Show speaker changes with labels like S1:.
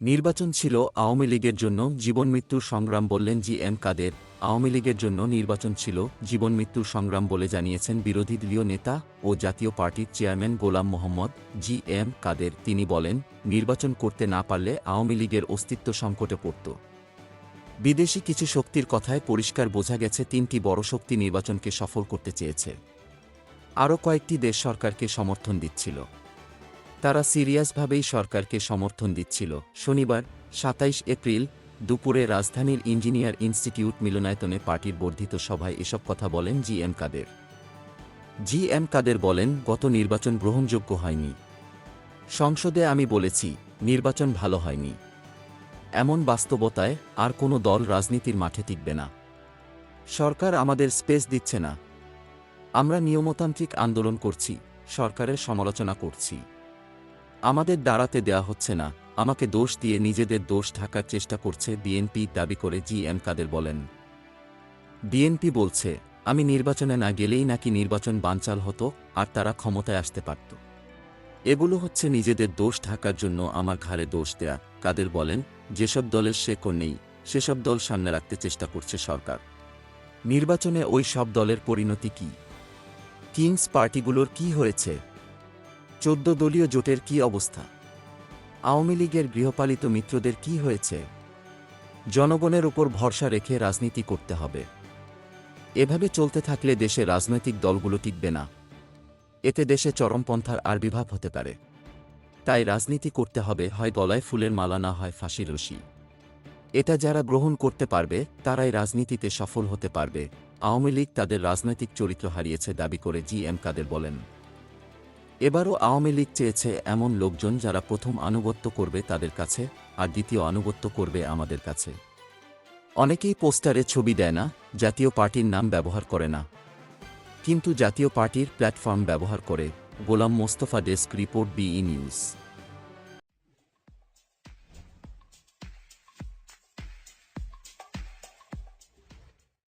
S1: নির্বাচন ছিল আওয়ামী লীগের জন্য জীবনমৃত্যুর সংগ্রাম বললেন জি এম কাদের। আওয়ামী লীগের জন্য নির্বাচন ছিল জীবনমৃত্যুর সংগ্রাম বলে জানিয়েছেন বিরোধী দলীয় নেতা ও জাতীয় পার্টির চেয়ারম্যান গোলাম মোহাম্মদ জি এম কাদের। তিনি বলেন, নির্বাচন করতে না পারলে আওয়ামী লীগের অস্তিত্ব সংকটে পড়ত। বিদেশি কিছু শক্তির কথায় পরিষ্কার বোঝা গেছে তিনটি বড় শক্তি নির্বাচনকে সফল করতে চেয়েছে। আরও কয়েকটি দেশ সরকারকে সমর্থন দিচ্ছিল। তারা সিরিয়াসভাবেই সরকারকে সমর্থন দিচ্ছিল। শনিবার ২৭ এপ্রিল দুপুরে রাজধানীর ইঞ্জিনিয়ার ইনস্টিটিউট মিলনায়তনে পার্টির বর্ধিত সভায় এসব কথা বলেন জি এম কাদের। জি এম কাদের বলেন, গত নির্বাচন গ্রহণযোগ্য হয়নি। সংসদে আমি বলেছি, নির্বাচন ভালো হয়নি। এমন বাস্তবতায় আর কোনো দল রাজনীতির মাঠে টিকবে না। সরকার আমাদের স্পেস দিচ্ছে না। আমরা নিয়মতান্ত্রিক আন্দোলন করছি, সরকারের সমালোচনা করছি। আমাদের দাঁড়াতে দেয়া হচ্ছে না। আমাকে দোষ দিয়ে নিজেদের দোষ ঢাকার চেষ্টা করছে বিএনপি, দাবি করে জি এম কাদের বলেন। বিএনপি বলছে, আমি নির্বাচনে না গেলেই নাকি নির্বাচন বানচাল হতো আর তারা ক্ষমতায় আসতে পারত। এগুলো হচ্ছে নিজেদের দোষ ঢাকার জন্য আমার ঘাড়ে দোষ দেয়া। কাদের বলেন, যেসব দলের শেকড় নেই সেসব দল সামনে রাখতে চেষ্টা করছে সরকার। নির্বাচনে ওই সব দলের পরিণতি কি? কিংস পার্টিগুলোর কি হয়েছে? ১৪ দলীয় জোটের কি অবস্থা? আওয়ামী লীগের গৃহপালিত মিত্রদের কি হয়েছে? জনগণের উপর ভরসা রেখে রাজনীতি করতে হবে। এভাবে চলতে থাকলে দেশে রাজনৈতিক দলগুলো টিকবে না। এতে দেশে চরমপন্থার আবির্ভাব হতে পারে। তাই রাজনীতি করতে হবে হয় গলায় ফুলের মালা, না হয় ফাঁসির রশি। এটা যারা গ্রহণ করতে পারবে তারাই রাজনীতিতে সফল হতে পারবে। আওয়ামী লীগ তাদের রাজনৈতিক চরিত্র হারিয়েছে, দাবি করে জি এম কাদের বলেন। এবারও আওয়ামী লীগ চেয়েছে এমন লোকজন যারা প্রথম আনুগত্য করবে তাদের কাছে, আর দ্বিতীয় আনুগত্য করবে আমাদের কাছে। অনেকেই পোস্টারে ছবি দেয় না, জাতীয় পার্টির নাম ব্যবহার করে না, কিন্তু জাতীয় পার্টির প্ল্যাটফর্ম ব্যবহার করে। Golam Mostafa, desk report, BE news.